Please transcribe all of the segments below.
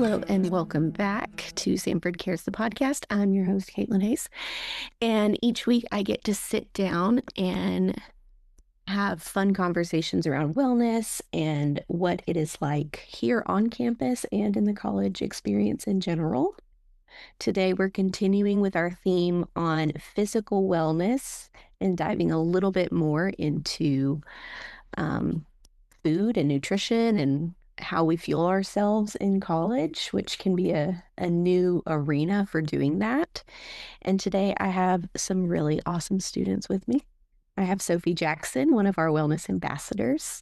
Hello and welcome back to Sanford Cares, the podcast. I'm your host, Caitlin Hayes. And each week I get to sit down and have fun conversations around wellness and what it is like here on campus and in the college experience in general. Today we're continuing with our theme on physical wellness and diving a little bit more into food and nutrition and how we fuel ourselves in college, which can be a new arena for doing that. And today I have some really awesome students with me. I have Sophie Jackson, one of our wellness ambassadors,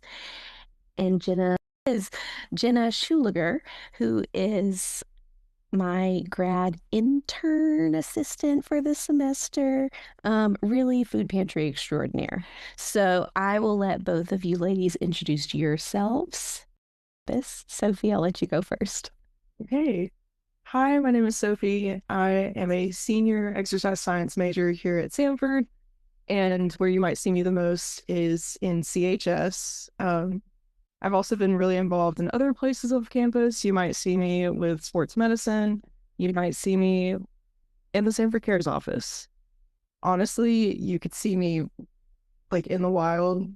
and Jenna Schuliger, who is my grad intern assistant for this semester, really food pantry extraordinaire. So I will let both of you ladies introduce yourselves. Sophie, I'll let you go first. Okay. Hi, my name is Sophie. I am a senior exercise science major here at Sanford, and where you might see me the most is in CHS. I've also been really involved in other places of campus. You might see me with sports medicine. You might see me in the Sanford Cares office. Honestly, you could see me like in the wild.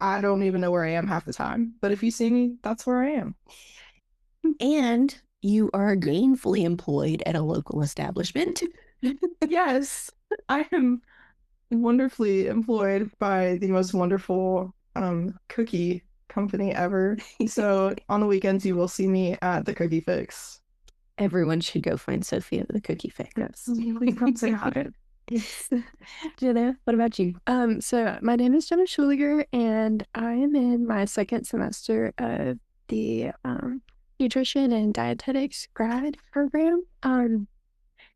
I don't even know where I am half the time, but if you see me, that's where I am. And you are gainfully employed at a local establishment. Yes, I am wonderfully employed by the most wonderful cookie company ever. So on the weekends, you will see me at the Cookie Fix. Everyone should go find Sophie at the Cookie Fix. Yes, please come say hi. Jenna, what about you? So my name is Jenna Schuliger, and I am in my second semester of the nutrition and dietetics grad program.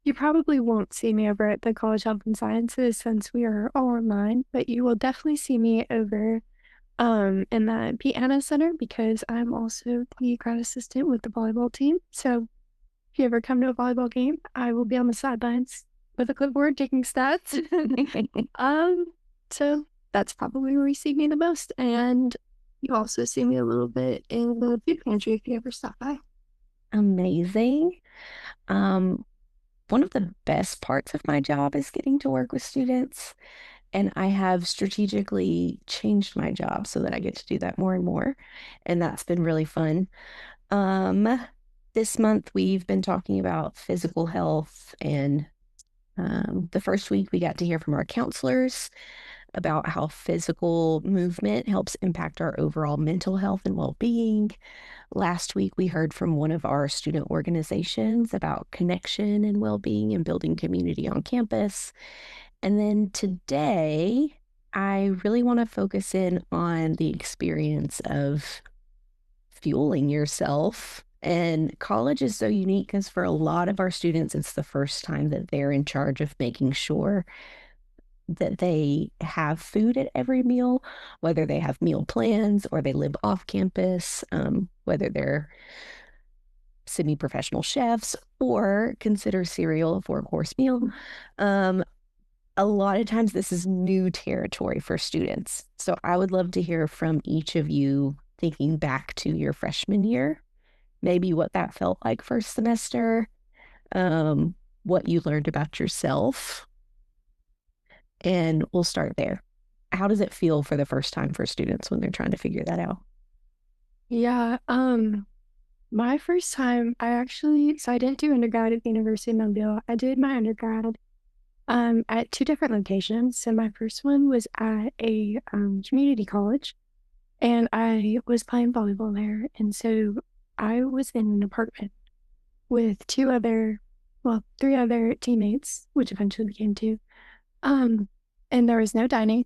You probably won't see me over at the College of Health and Sciences since we are all online, but you will definitely see me over in the Piano Center because I'm also the grad assistant with the volleyball team. So if you ever come to a volleyball game, I will be on the sidelines with a clipboard taking stats. So that's probably where you see me the most. And you also see me a little bit in the food pantry if you ever stop by. Amazing. One of the best parts of my job is getting to work with students. And I have strategically changed my job so that I get to do that more and more. And that's been really fun. This month we've been talking about physical health, and the first week we got to hear from our counselors about how physical movement helps impact our overall mental health and well-being. Last week we heard from one of our student organizations about connection and well-being and building community on campus. And then today I really want to focus in on the experience of fueling yourself. And college is so unique because for a lot of our students, it's the first time that they're in charge of making sure that they have food at every meal, whether they have meal plans or they live off campus, whether they're semi-professional chefs or consider cereal a four-course meal. A lot of times this is new territory for students. So I would love to hear from each of you thinking back to your freshman year, maybe what that felt like first semester, what you learned about yourself. And we'll start there. How does it feel for the first time for students when they're trying to figure that out? Yeah, my first time, so I didn't do undergrad at the University of Mobile. I did my undergrad at two different locations. So my first one was at a community college, and I was playing volleyball there. And so I was in an apartment with three other teammates, which eventually became two. And there was no dining,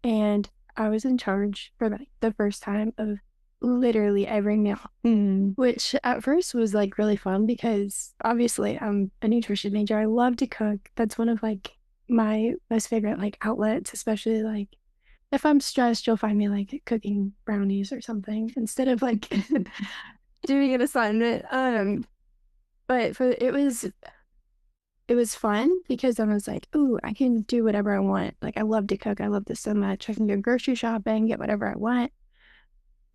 and I was in charge for like the first time of literally every meal, which at first was like really fun because obviously I'm a nutrition major. I love to cook. That's one of like my most favorite like outlets, especially like if I'm stressed, you'll find me like cooking brownies or something instead of like doing an assignment. But it was fun because I was like, ooh, I can do whatever I want. Like, I love to cook. I love this so much. I can go grocery shopping, get whatever I want.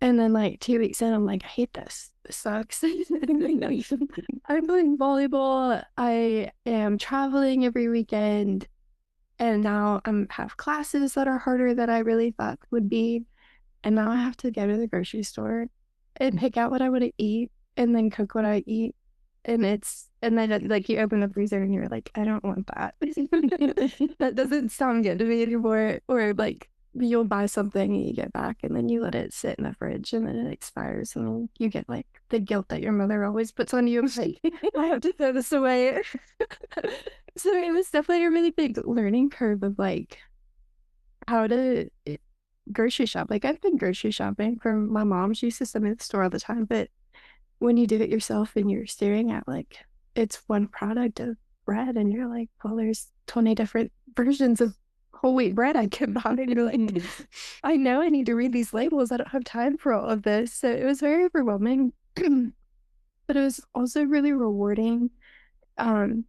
And then like 2 weeks in, I'm like, I hate this. This sucks. I'm playing volleyball. I am traveling every weekend. And now I'm have classes that are harder than I really thought would be. And now I have to go to the grocery store and pick out what I want to eat and then cook what I eat. And then like you open the freezer and you're like, I don't want that. That doesn't sound good to me anymore. Or like you'll buy something and you get back and then you let it sit in the fridge and then it expires and then you get like the guilt that your mother always puts on you. I'm like, I have to throw this away. So it was definitely a really big learning curve of like how to grocery shop. Like I've been grocery shopping for my mom. She used to send me to the store all the time, but when you do it yourself and you're staring at like it's one product of bread and you're like, well, there's 20 different versions of whole wheat bread I can buy. And you're like, I know I need to read these labels. I don't have time for all of this. So it was very overwhelming, but it was also really rewarding um,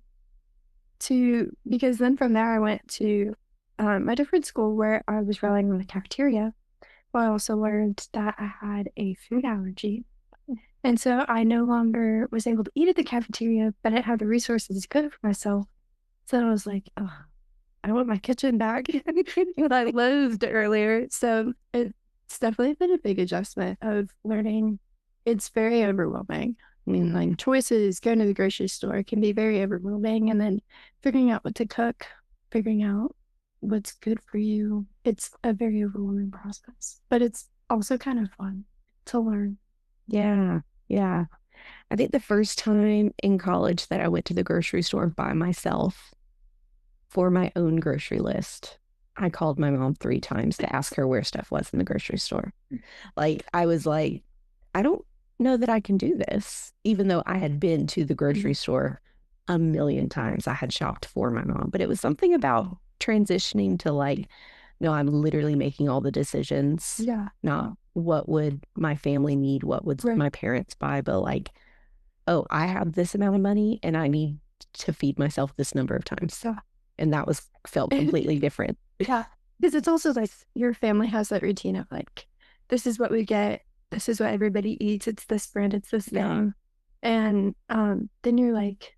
because then from there I went to a different school where I was relying on the cafeteria. But I also learned that I had a food allergy. And so I no longer was able to eat at the cafeteria, but I didn't have the resources to cook for myself. So I was like, oh, I want my kitchen back what I loathed earlier. So it's definitely been a big adjustment of learning. It's very overwhelming. I mean, like choices, going to the grocery store can be very overwhelming. And then figuring out what to cook, figuring out what's good for you. It's a very overwhelming process, but it's also kind of fun to learn. Yeah. Yeah. I think the first time in college that I went to the grocery store by myself for my own grocery list, I called my mom 3 times to ask her where stuff was in the grocery store. Like, I was like, I don't know that I can do this, even though I had been to the grocery store a million times. I had shopped for my mom, but it was something about transitioning to like, no, I'm literally making all the decisions. Yeah. Not what would my family need, what would Right. my parents buy, but like, oh, I have this amount of money and I need to feed myself this number of times. Yeah. And that was felt completely different. Yeah. Because it's also like your family has that routine of like, this is what we get, this is what everybody eats, it's this brand, it's this thing. And then you're like,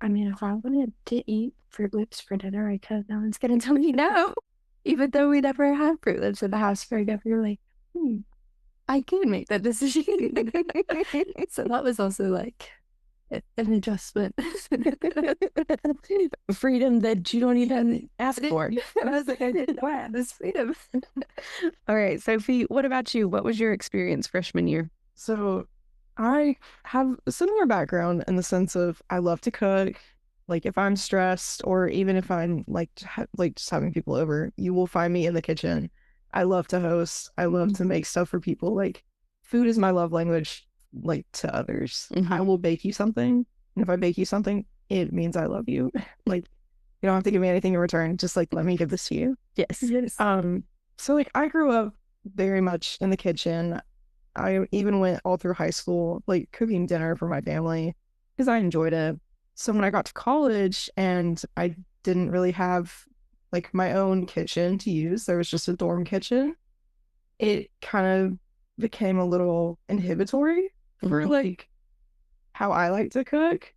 I mean, if I wanted to eat Fruit Loops for dinner, I could. No one's gonna tell me no. Even though we never had Fruit Loops in the house very good, you're like, I can make that decision. So that was also like an adjustment. Freedom that you don't even ask for. I was like, I didn't know I had this freedom. All right, Sophie, what about you? What was your experience freshman year? So I have a similar background in the sense of I love to cook. Like if I'm stressed or even if I'm like like just having people over, you will find me in the kitchen. I love to host. I love to make stuff for people. Like food is my love language, like to others. I will bake you something. And if I bake you something, it means I love you. Like you don't have to give me anything in return. Just like let me give this to you. Yes. So like I grew up very much in the kitchen. I even went all through high school, like cooking dinner for my family because I enjoyed it. So when I got to college and I didn't really have like my own kitchen to use, there was just a dorm kitchen. It kind of became a little inhibitory for like how I like to cook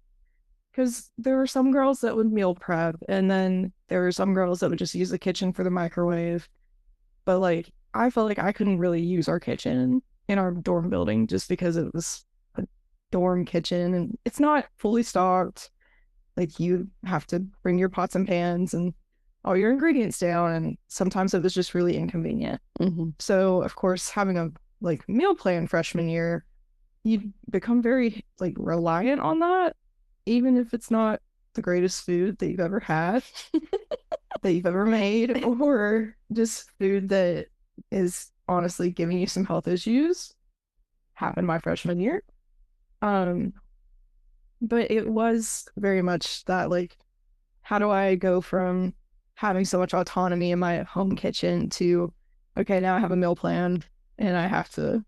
because there were some girls that would meal prep and then there were some girls that would just use the kitchen for the microwave. But like I felt like I couldn't really use our kitchen in our dorm building just because it was a dorm kitchen and it's not fully stocked. Like you have to bring your pots and pans and all your ingredients down, and sometimes it was just really inconvenient. So of course, having a like meal plan freshman year, you become very like reliant on that, even if it's not the greatest food that you've ever had, that you've ever made, or just food that is honestly giving you some health issues. Happened my freshman year. But it was very much that like, how do I go from having so much autonomy in my home kitchen to, okay, now I have a meal plan and I have to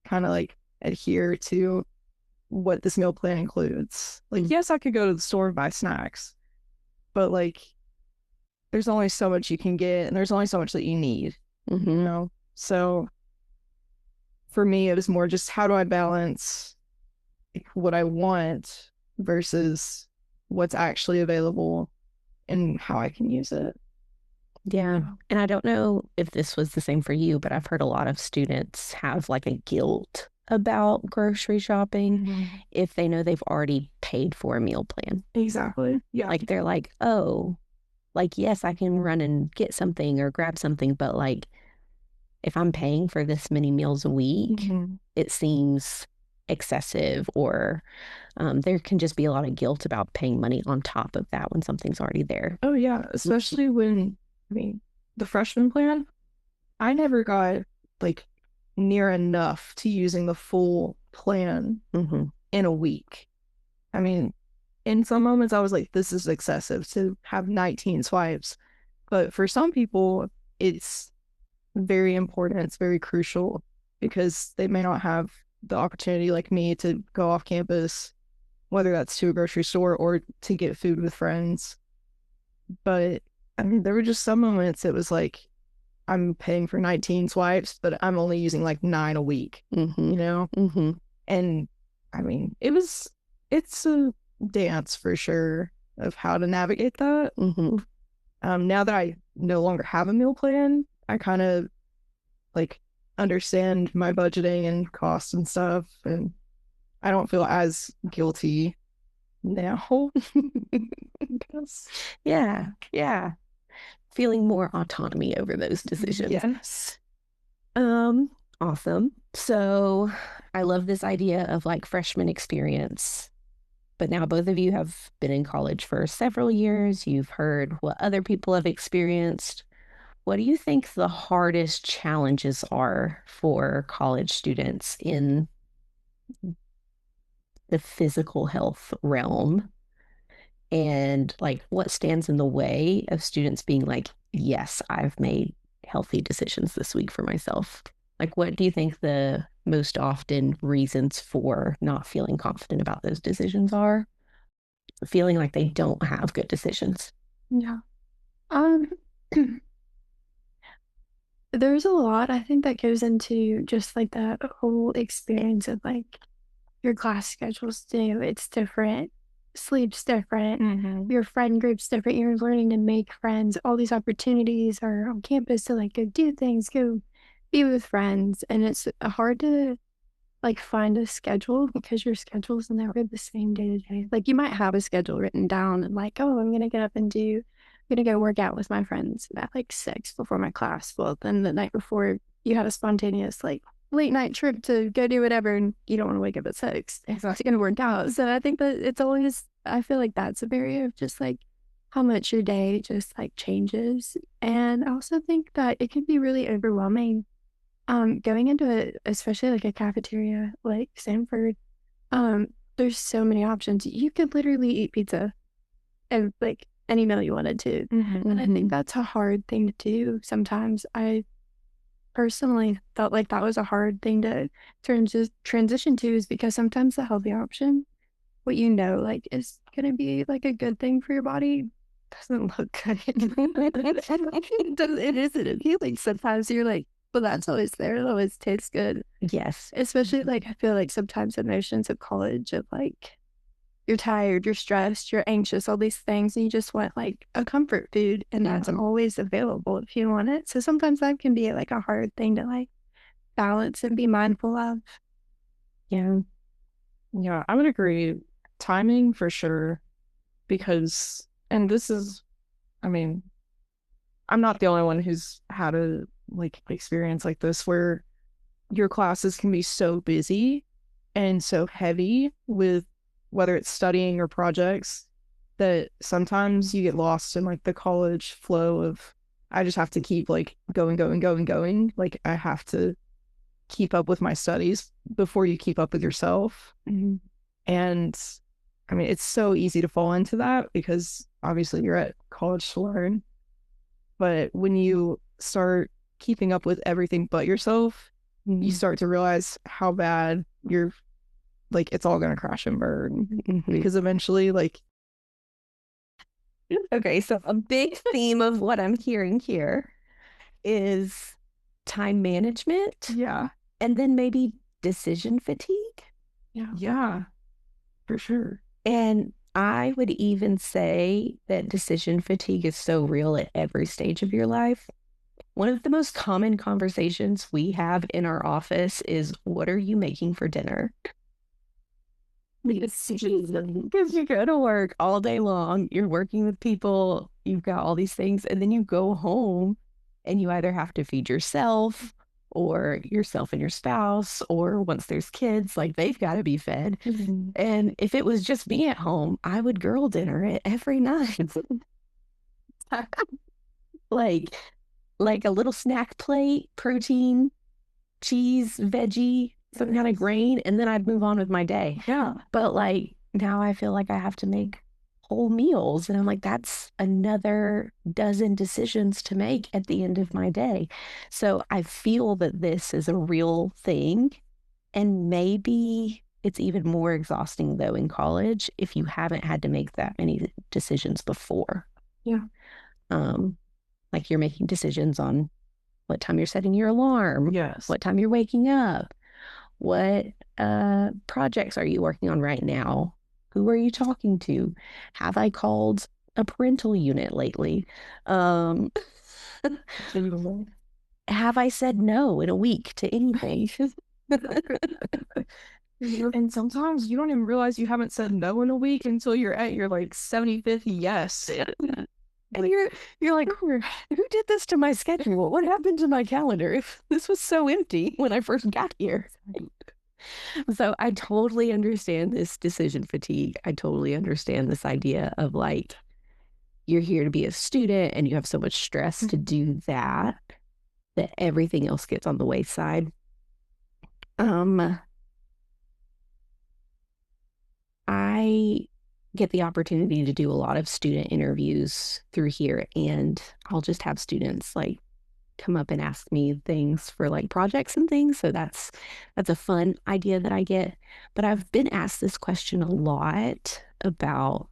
kind of like adhere to what this meal plan includes. Like, yes, I could go to the store and buy snacks, but like, there's only so much you can get and there's only so much that you need, you know? So for me, it was more just how do I balance what I want versus what's actually available and how I can use it. Yeah. And I don't know if this was the same for you, but I've heard a lot of students have like a guilt about grocery shopping if they know they've already paid for a meal plan. Exactly. Yeah. Like they're like, oh, like, yes, I can run and get something or grab something, but like if I'm paying for this many meals a week, it seems excessive, or there can just be a lot of guilt about paying money on top of that when something's already there. Oh, yeah. Especially when, the freshman plan, I never got like near enough to using the full plan in a week. I mean, in some moments, I was like, this is excessive to have 19 swipes. But for some people, it's very important. It's very crucial because they may not have the opportunity like me to go off campus, whether that's to a grocery store or to get food with friends. But I mean, there were just some moments it was like, I'm paying for 19 swipes, but I'm only using like 9 a week, you know? And I mean, it's a dance for sure of how to navigate that. Now that I no longer have a meal plan, I kind of like understand my budgeting and costs and stuff, and I don't feel as guilty now. Yeah. Feeling more autonomy over those decisions. Yes. Awesome. So I love this idea of like freshman experience. But now both of you have been in college for several years. You've heard what other people have experienced. What do you think the hardest challenges are for college students in the physical health realm? And like what stands in the way of students being like, yes, I've made healthy decisions this week for myself? Like, what do you think the most often reasons for not feeling confident about those decisions are? Feeling like they don't have good decisions. Yeah. Um, there's a lot I think that goes into just like that whole experience of like your class schedule's new, it's different, sleep's different, your friend group's different, you're learning to make friends, all these opportunities are on campus to like go do things, go be with friends, and it's hard to like find a schedule because your schedule's never the same day to day. Like you might have a schedule written down and like, oh, I'm gonna get up and I'm gonna go work out with my friends at like 6 before my class. Well, then the night before you had a spontaneous like late night trip to go do whatever and you don't want to wake up at 6. It's gonna work out. So I think that it's always, I feel like that's a barrier of just like how much your day just like changes. And I also think that it can be really overwhelming going into it, especially like a cafeteria like Sanford, there's so many options. You could literally eat pizza and like any meal you wanted to. And I think that's a hard thing to do sometimes. I personally felt like that was a hard thing to transition to, is because sometimes the healthy option, what you know, like is gonna be like a good thing for your body, doesn't look good. It isn't appealing. Sometimes you're like, well, that's always there. It always tastes good. Yes. Especially like I feel like sometimes emotions of college of like you're tired, you're stressed, you're anxious, all these things, and you just want like a comfort food, and that's always available if you want it. So sometimes that can be like a hard thing to like balance and be mindful of. Yeah. Yeah, I would agree. Timing for sure, because, and this is, I mean, I'm not the only one who's had a like experience like this where your classes can be so busy and so heavy with whether it's studying or projects that sometimes you get lost in like the college flow of I just have to keep like going. Like I have to keep up with my studies before you keep up with yourself. And I mean, it's so easy to fall into that because obviously you're at college to learn. But when you start keeping up with everything but yourself, you start to realize how bad you're like, it's all going to crash and burn because eventually, like, okay, so a big theme of what I'm hearing here is time management. Yeah. And then maybe decision fatigue. Yeah, for sure. And I would even say that decision fatigue is so real at every stage of your life. One of the most common conversations we have in our office is, what are you making for dinner? Because you go to work all day long, you're working with people, you've got all these things, and then you go home and you either have to feed yourself or yourself and your spouse, or once there's kids, like they've got to be fed. Mhm. And if it was just me at home, I would girl dinner it every night. like like a little snack plate, protein, cheese, veggie, some kind of grain, and then I'd move on with my day. Yeah. But like now I feel like I have to make whole meals. And I'm like, that's another dozen decisions to make at the end of my day. So I feel that this is a real thing. And maybe it's even more exhausting though in college if you haven't had to make that many decisions before. Yeah. Um, like you're making decisions on what time you're setting your alarm, Yes. what time you're waking up, what projects are you working on right now? Who are you talking to? Have I called a parental unit lately? Um, have I said no in a week to anything? And sometimes you don't even realize you haven't said no in a week until you're at your like 75th yes. And you're like, who did this to my schedule? What happened to my calendar? This was so empty when I first got here. So I totally understand this decision fatigue. I totally understand this idea of like, you're here to be a student and you have so much stress to do that, that everything else gets on the wayside. I get the opportunity to do a lot of student interviews through here, and I'll just have students like come up and ask me things for like projects and things. So that's a fun idea that I get. But I've been asked this question a lot about,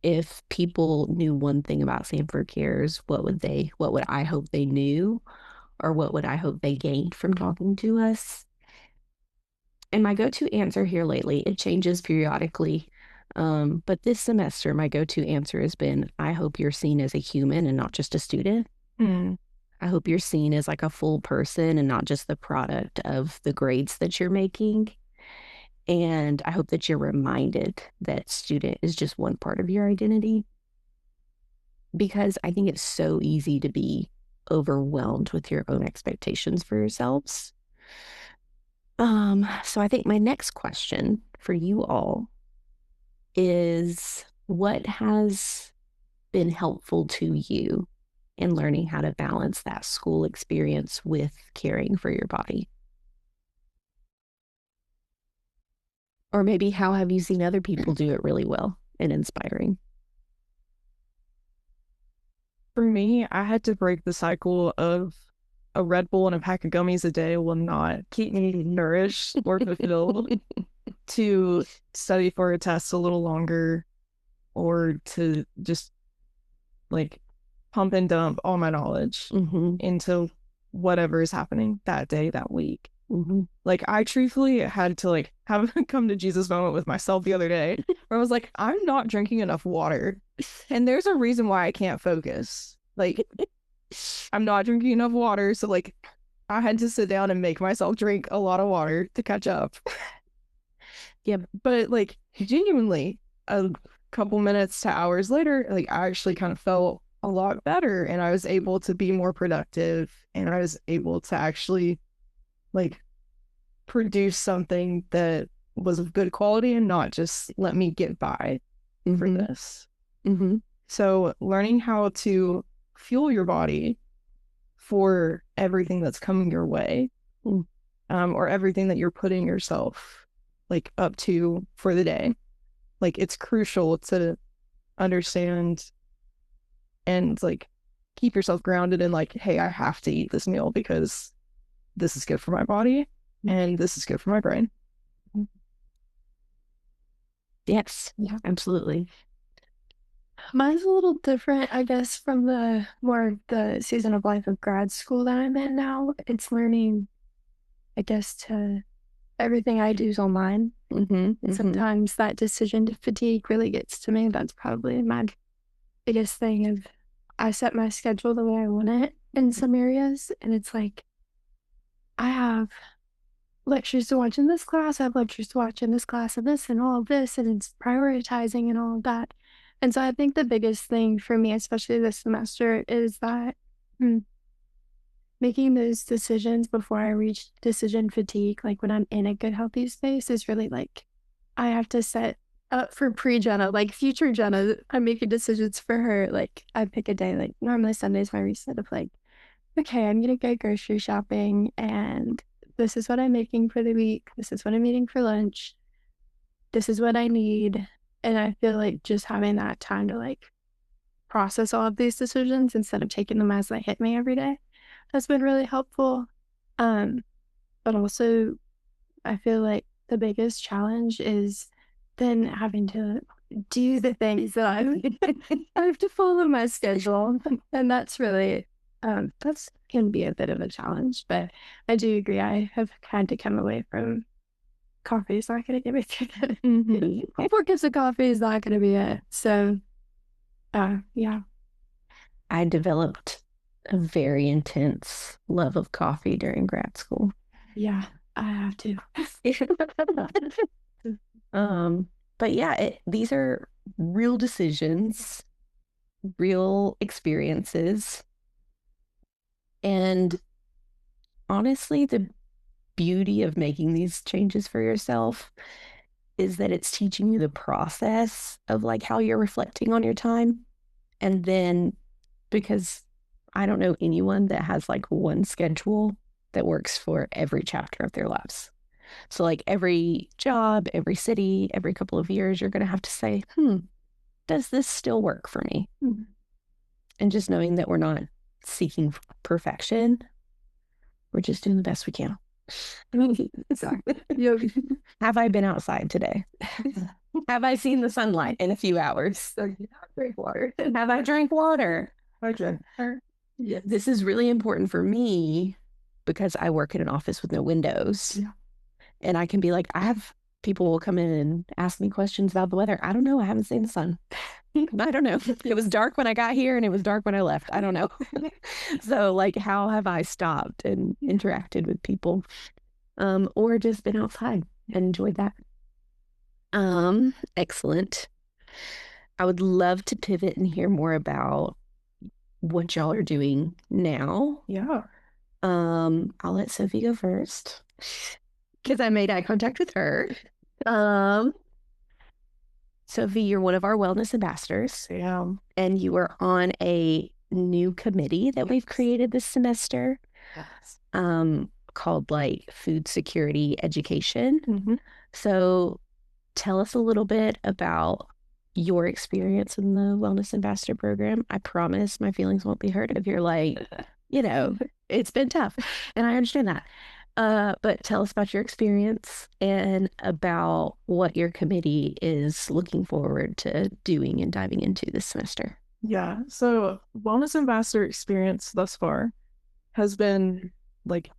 if people knew one thing about Sanford Cares, what would I hope they knew, or what would I hope they gained from talking to us? And my go-to answer here lately, it changes periodically. But this semester, my go-to answer has been, I hope you're seen as a human and not just a student. Mm. I hope you're seen as like a full person and not just the product of the grades that you're making. And I hope that you're reminded that student is just one part of your identity, because I think it's so easy to be overwhelmed with your own expectations for yourselves. So I think my next question for you all is, what has been helpful to you in learning how to balance that school experience with caring for your body? Or maybe how have you seen other people do it really well and inspiring? For me, I had to break the cycle of a Red Bull and a pack of gummies a day will not keep me nourished or fulfilled to study for a test a little longer, or to just like pump and dump all my knowledge into whatever is happening that day, that week. Like I truthfully had to like have a come to Jesus moment with myself the other day where I was like, I'm not drinking enough water. And there's a reason why I can't focus. Like I'm not drinking enough water. So like I had to sit down and make myself drink a lot of water to catch up. Yeah. But like genuinely, a couple minutes to hours later, like I actually kind of felt a lot better, and I was able to be more productive, and I was able to actually like produce something that was of good quality and not just let me get by for this. So learning how to fuel your body for everything that's coming your way, or everything that you're putting yourself like up to for the day. Like it's crucial to understand and like keep yourself grounded in like, hey, I have to eat this meal because this is good for my body and this is good for my brain. Yes. Yeah. Absolutely. Mine's a little different, I guess, from the more the season of life of grad school that I'm in now. It's learning I guess to everything I do is online. Sometimes that decision to fatigue really gets to me. That's probably my biggest thing of I set my schedule the way I want it in some areas. And it's like, I have lectures to watch in this class, I have lectures to watch in this class and this and all of this, and it's prioritizing and all of that. And so I think the biggest thing for me, especially this semester, is that mm, making those decisions before I reach decision fatigue, like when I'm in a good, healthy space, is really like I have to set up for pre Jenna, like future Jenna. I'm making decisions for her. Like I pick a day, like normally Sunday's my reset of like, okay, I'm gonna go grocery shopping and this is what I'm making for the week. This is what I'm eating for lunch. This is what I need. And I feel like just having that time to like process all of these decisions instead of taking them as they hit me every day has been really helpful. Um, but also I feel like the biggest challenge is then having to do the things that I have to follow my schedule. And that's really that's can be a bit of a challenge. But I do agree. I have had to come away from coffee is not gonna give me through that. 4 cups of coffee is not gonna be it. So yeah. I developed a very intense love of coffee during grad school. Yeah, I have to. But yeah, these are real decisions, real experiences. And honestly, the beauty of making these changes for yourself is that it's teaching you the process of like how you're reflecting on your time. And then because I don't know anyone that has like one schedule that works for every chapter of their lives. So like every job, every city, every couple of years, you're going to have to say, does this still work for me? And just knowing that we're not seeking perfection, we're just doing the best we can. Exactly. Have I been outside today? Have I seen the sunlight in a few hours? Drink water. Have I drank water? Yeah. This is really important for me because I work in an office with no windows. Yeah. And I can be like, people will come in and ask me questions about the weather. I don't know. I haven't seen the sun. I don't know. It was dark when I got here and it was dark when I left. I don't know. So like, how have I stopped and interacted with people? Or just been outside and enjoyed that. Excellent. I would love to pivot and hear more about what y'all are doing now. Yeah. I'll let Sophie go first because I made eye contact with her. Sophie, you're one of our wellness ambassadors. Yeah. And you are on a new committee that we've created this semester. Yes. Called like food security education. Mm-hmm. So tell us a little bit about your experience in the Wellness Ambassador program. I promise my feelings won't be hurt if you're like, it's been tough. And I understand that. But tell us about your experience and about what your committee is looking forward to doing and diving into this semester. Yeah. So Wellness Ambassador experience thus far has been like,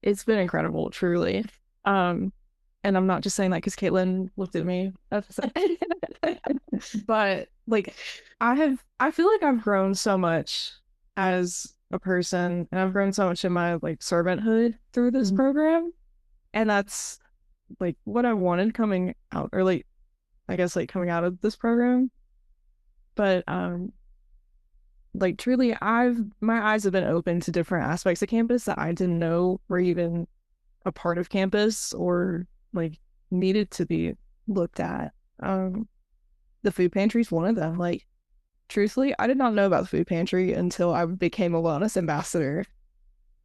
it's been incredible, truly. And I'm not just saying that because Caitlin looked at me. But like, I feel like I've grown so much as a person, and I've grown so much in my like servanthood through this program, and that's like what I wanted coming out, or like I guess like coming out of this program. But like truly, my eyes have been open to different aspects of campus that I didn't know were even a part of campus or like needed to be looked at. The food pantry is one of them. Like, truthfully, I did not know about the food pantry until I became a wellness ambassador.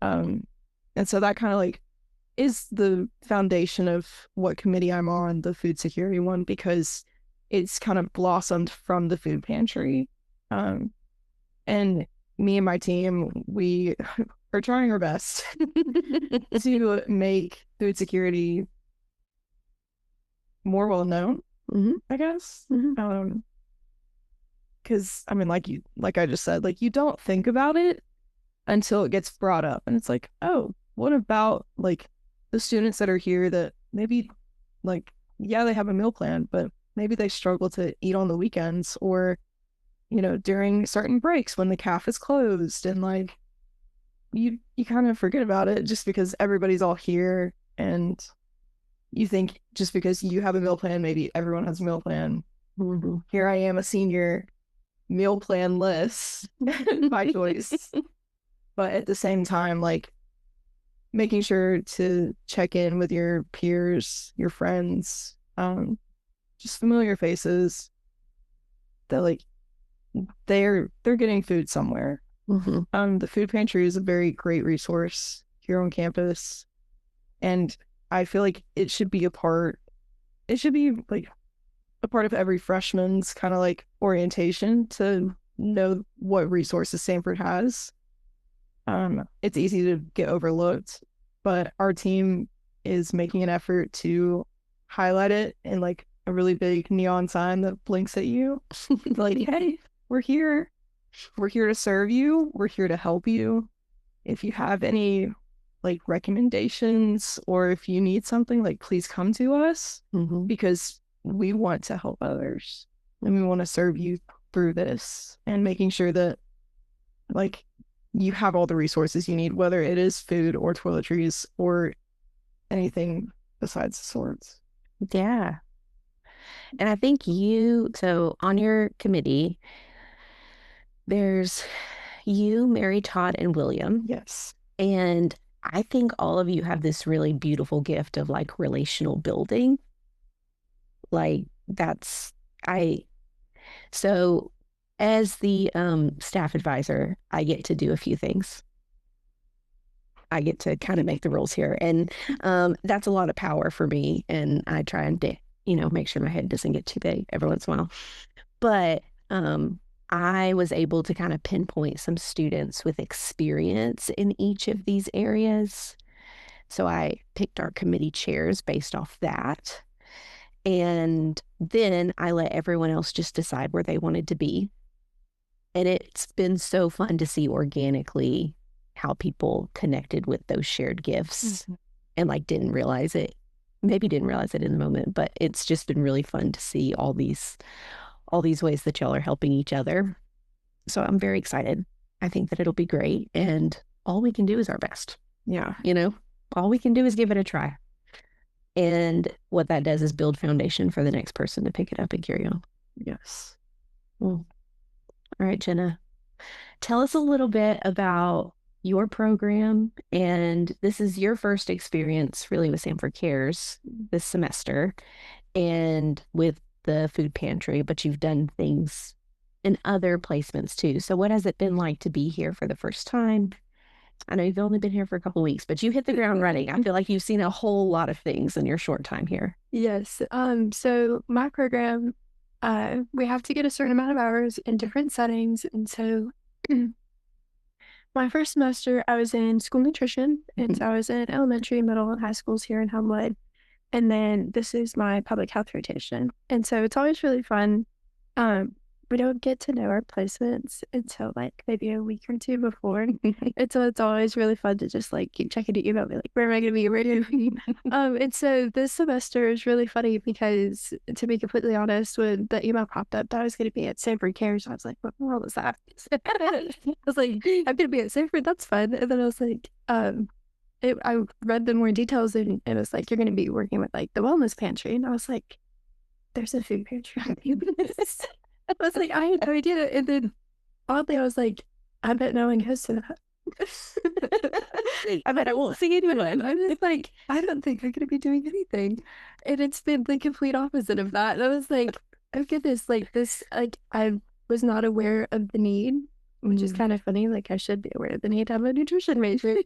And so that kind of like is the foundation of what committee I'm on, the food security one, because it's kind of blossomed from the food pantry. And me and my team, we are trying our best to make food security more well known, I guess. Because I mean, like I just said, like you don't think about it until it gets brought up, and it's like, oh, what about like the students that are here that maybe like, yeah, they have a meal plan, but maybe they struggle to eat on the weekends or, during certain breaks when the calf is closed and like you kind of forget about it just because everybody's all here and you think just because you have a meal plan, maybe everyone has a meal plan. Mm-hmm. Here I am, a senior, meal plan list by choice. But at the same time, like making sure to check in with your peers, your friends, just familiar faces that like they're getting food somewhere. Mm-hmm. The food pantry is a very great resource here on campus. And I feel like it should be like a part of every freshman's kind of like orientation to know what resources Sanford has. It's easy to get overlooked, but our team is making an effort to highlight it in like a really big neon sign that blinks at you. Like, hey, we're here. We're here to serve you. We're here to help you. If you have any like recommendations or if you need something, like please come to us Mm-hmm. because we want to help others and we want to serve you through this and making sure that like you have all the resources you need, whether it is food or toiletries or anything besides the sorts. Yeah. And I think so on your committee, there's you, Mary, Todd, and William. Yes. And I think all of you have this really beautiful gift of like relational building. Like I, so as the staff advisor, I get to do a few things. I get to kind of make the rules here. And that's a lot of power for me. And I try and, make sure my head doesn't get too big every once in a while. But I was able to kind of pinpoint some students with experience in each of these areas. So I picked our committee chairs based off that. And then I let everyone else just decide where they wanted to be. And it's been so fun to see organically how people connected with those shared gifts and like didn't realize it. Maybe didn't realize it in the moment, but it's just been really fun to see all these ways that y'all are helping each other. So I'm very excited. I think that it'll be great. And all we can do is our best. Yeah. All we can do is give it a try. And what that does is build foundation for the next person to pick it up and carry on. Yes. All right, Jenna, tell us a little bit about your program. And this is your first experience really with Sanford Cares this semester and with the food pantry, but you've done things in other placements too. So what has it been like to be here for the first time? I know you've only been here for a couple of weeks, but you hit the ground running. I feel like you've seen a whole lot of things in your short time here. Yes. So my program, we have to get a certain amount of hours in different settings. And so my first semester, I was in school nutrition. And so I was in elementary, middle, and high schools here in Homewood. And then this is my public health rotation. And so it's always really fun. We don't get to know our placements until like maybe a week or two before. And so it's always really fun to just like keep checking to email me like, where am I going to be? Where am I going to be? And so this semester is really funny because to be completely honest, when the email popped up that I was going to be at Sanford Cares, I was like, what the world is that? I was like, I'm going to be at Sanford. That's fun. And then I was like, I read the more details and it was like, you're going to be working with like the wellness pantry. And I was like, there's a food pantry on campus. I was like, I had no idea. And then oddly, I was like, I bet no one goes to that. I bet I won't see anyone. I'm just like, I don't think I'm going to be doing anything. And it's been the complete opposite of that. And I was like, oh goodness, like this, like I was not aware of the need, which is kind of funny. Like I should be aware of the need. I'm a nutrition major.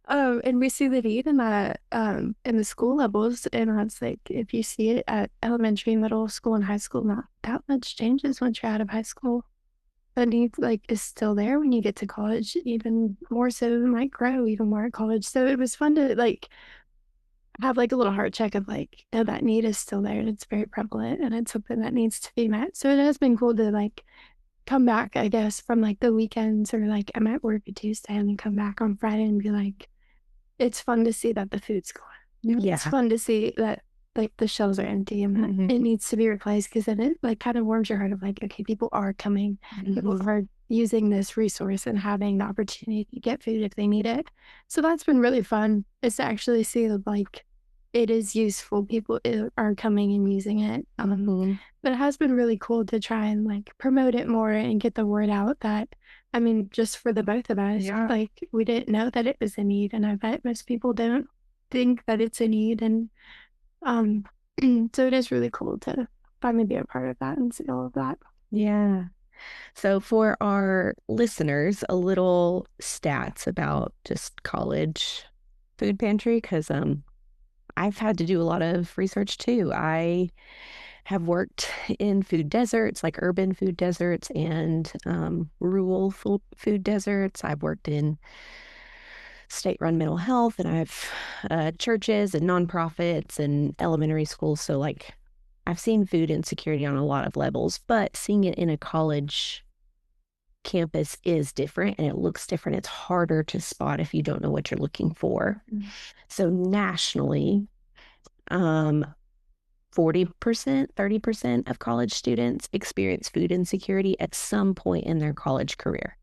And we see the need in that, in the school levels. And I was like, if you see it at elementary, middle school, and high school, not that much changes once you're out of high school. The need like is still there when you get to college, even more so. It might grow even more at college. So it was fun to like have like a little heart check of like, no, that need is still there and it's very prevalent and it's something that needs to be met. So it has been cool to like come back, I guess, from like the weekends or like I might work a Tuesday and then come back on Friday and be like, it's fun to see that the food's gone. Yeah. It's fun to see that like the shelves are empty and that it needs to be replaced, because then it like kind of warms your heart of like, okay, people are coming, people are using this resource and having the opportunity to get food if they need it. So that's been really fun, is to actually see that like it is useful. People are coming and using it. But it has been really cool to try and like promote it more and get the word out that, I mean, just for the both of us, like we didn't know that it was a need, and I bet most people don't think that it's a need. And so it is really cool to finally be a part of that and see all of that. Yeah. So for our listeners, a little stats about just college food pantry, because I've had to do a lot of research too. I have worked in food deserts, like urban food deserts and rural food deserts. I've worked in state-run mental health, and I've churches and nonprofits and elementary schools. So like I've seen food insecurity on a lot of levels, but seeing it in a college campus is different and it looks different. It's harder to spot if you don't know what you're looking for. So nationally, 40%, 30% of college students experience food insecurity at some point in their college career.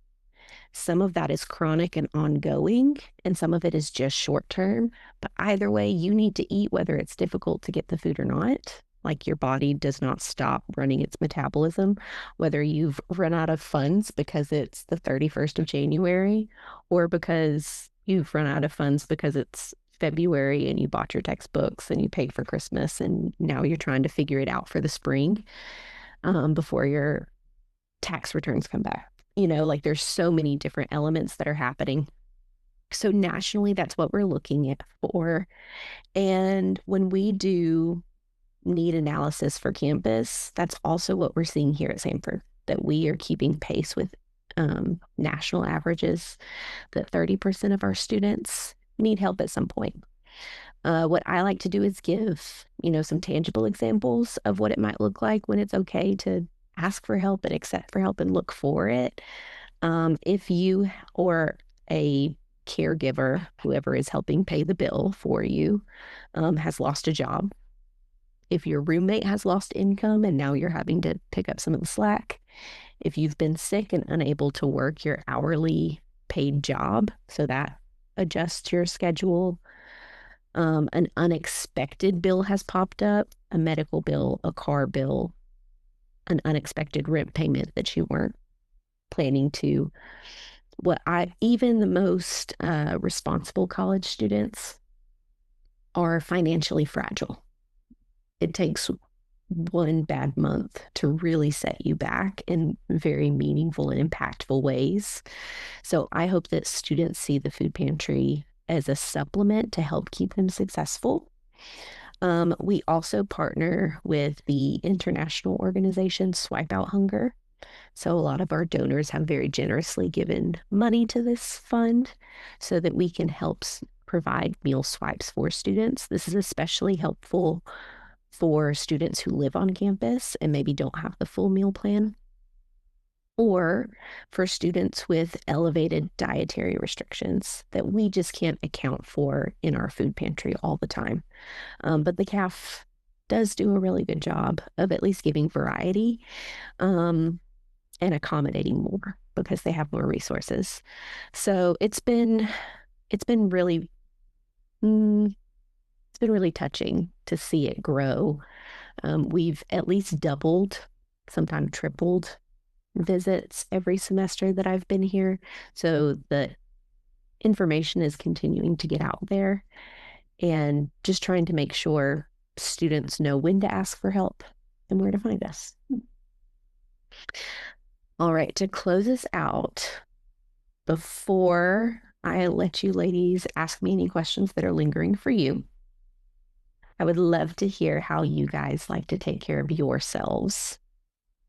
Some of that is chronic and ongoing, and some of it is just short term. But either way, you need to eat whether it's difficult to get the food or not. Like your body does not stop running its metabolism, whether you've run out of funds because it's the 31st of January or because you've run out of funds because it's February and you bought your textbooks and you paid for Christmas and now you're trying to figure it out for the spring before your tax returns come back. Like there's so many different elements that are happening. So nationally, that's what we're looking at for. And when we do need analysis for campus, that's also what we're seeing here at Sanford, that we are keeping pace with national averages, that 30% of our students need help at some point. What I like to do is give, some tangible examples of what it might look like when it's okay to ask for help and accept for help and look for it. If you or a caregiver, whoever is helping pay the bill for you, has lost a job, if your roommate has lost income and now you're having to pick up some of the slack, if you've been sick and unable to work your hourly paid job, so that adjusts your schedule, an unexpected bill has popped up, a medical bill, a car bill, an unexpected rent payment that you weren't planning to. Even the most responsible college students are financially fragile. It takes one bad month to really set you back in very meaningful and impactful ways. So I hope that students see the food pantry as a supplement to help keep them successful. We also partner with the international organization Swipe Out Hunger. So a lot of our donors have very generously given money to this fund so that we can help provide meal swipes for students. This is especially helpful for students who live on campus and maybe don't have the full meal plan, or for students with elevated dietary restrictions that we just can't account for in our food pantry all the time. But the CAF does do a really good job of at least giving variety and accommodating more because they have more resources. So it's been really touching to see it grow. We've at least doubled, sometimes tripled visits every semester that I've been here. So the information is continuing to get out there and just trying to make sure students know when to ask for help and where to find us. All right, to close us out, before I let you ladies ask me any questions that are lingering for you, I would love to hear how you guys like to take care of yourselves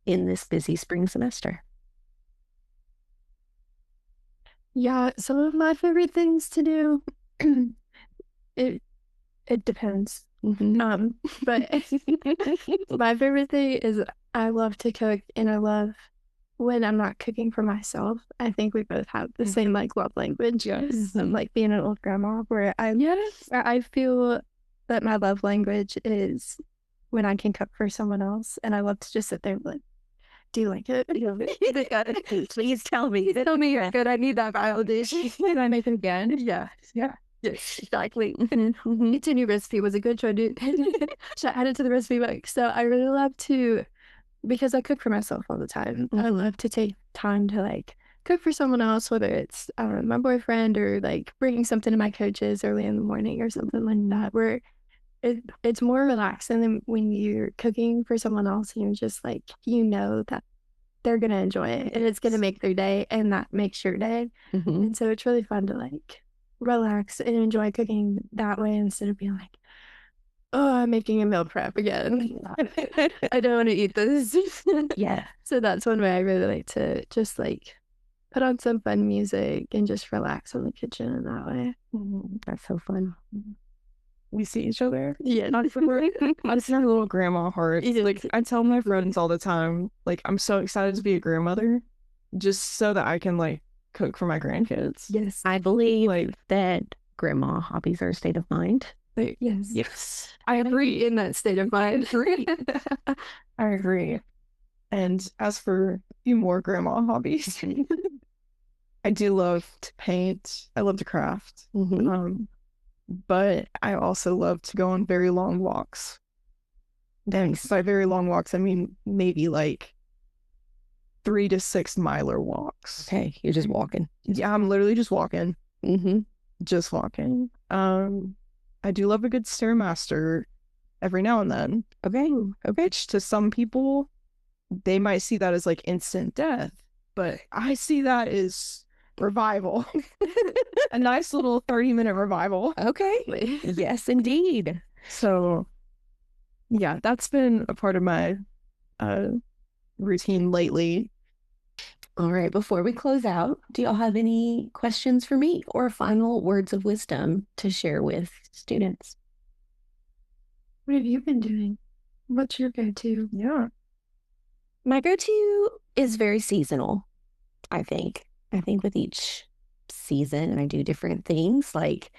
in this busy spring semester. Yeah, some of my favorite things to do, it depends. But my favorite thing is I love to cook and I love when I'm not cooking for myself, I think we both have the same like love language. Yes. Like being an old grandma where I feel that my love language is when I can cook for someone else, and I love to just sit there and be like, do you like it? Please tell me. Tell me you're good. I need that validation. Can I make it again? Yeah. Yes, exactly. It's a new recipe. Was it good? Should I add it to the recipe book? So I really love to, because I cook for myself all the time. I love to take time to like cook for someone else, whether it's I don't know, my boyfriend or like bringing something to my coaches early in the morning or something like that, where it's more relaxing than when you're cooking for someone else and you're just like, you know that they're gonna enjoy it and it's gonna make their day and that makes your day. And so it's really fun to like relax and enjoy cooking that way instead of being like, oh, I'm making a meal prep again. I don't want to eat this. Yeah. So that's one way I really like to just like put on some fun music and just relax in the kitchen in that way. That's so fun. We see each other. Yeah. I just have a little grandma heart. Like I tell my friends all the time, like I'm so excited to be a grandmother just so that I can like cook for my grandkids. Yes. I believe that grandma hobbies are a state of mind. Yes. I agree in that state of mind. I agree. And as for a few more grandma hobbies, I do love to paint. I love to craft. But I also love to go on very long walks. Nice. By very long walks, I mean maybe like 3 to 6 miler walks. Okay, you're just walking. Yeah, I'm literally just walking. Just walking. I do love a good Stairmaster every now and then. Okay. Which to some people, they might see that as like instant death, but I see that as revival. A nice little 30-minute revival. Okay. Yes, indeed. So yeah, that's been a part of my routine lately. All right, before we close out, do y'all have any questions for me or final words of wisdom to share with students? What have you been doing? What's your go-to? Yeah. My go-to is very seasonal, I think. I think with each season, I do different things. Like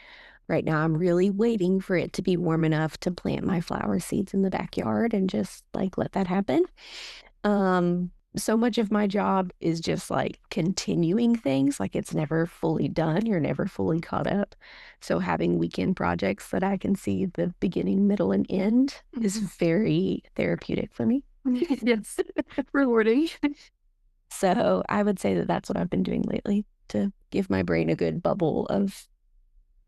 right now, I'm really waiting for it to be warm enough to plant my flower seeds in the backyard and just like let that happen. So much of my job is just like continuing things, like it's never fully done. You're never fully caught up. So having weekend projects that I can see the beginning, middle, and end is very therapeutic for me. Yes, rewarding. So I would say that that's what I've been doing lately to give my brain a good bubble of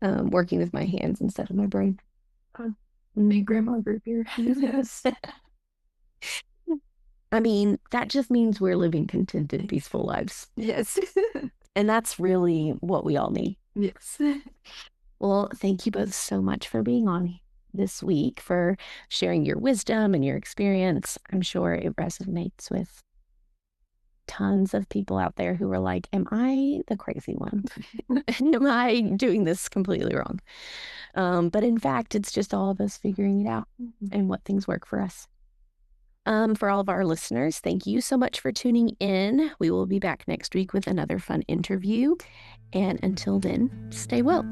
working with my hands instead of my brain. Big grandma group here. Yes. I mean, that just means we're living contented, peaceful lives. Yes. And that's really what we all need. Yes. Well, thank you both so much for being on this week, for sharing your wisdom and your experience. I'm sure it resonates with tons of people out there who are like, am I the crazy one? Am I doing this completely wrong? But in fact, it's just all of us figuring it out and what things work for us. For all of our listeners, thank you so much for tuning in. We will be back next week with another fun interview. And until then, stay well.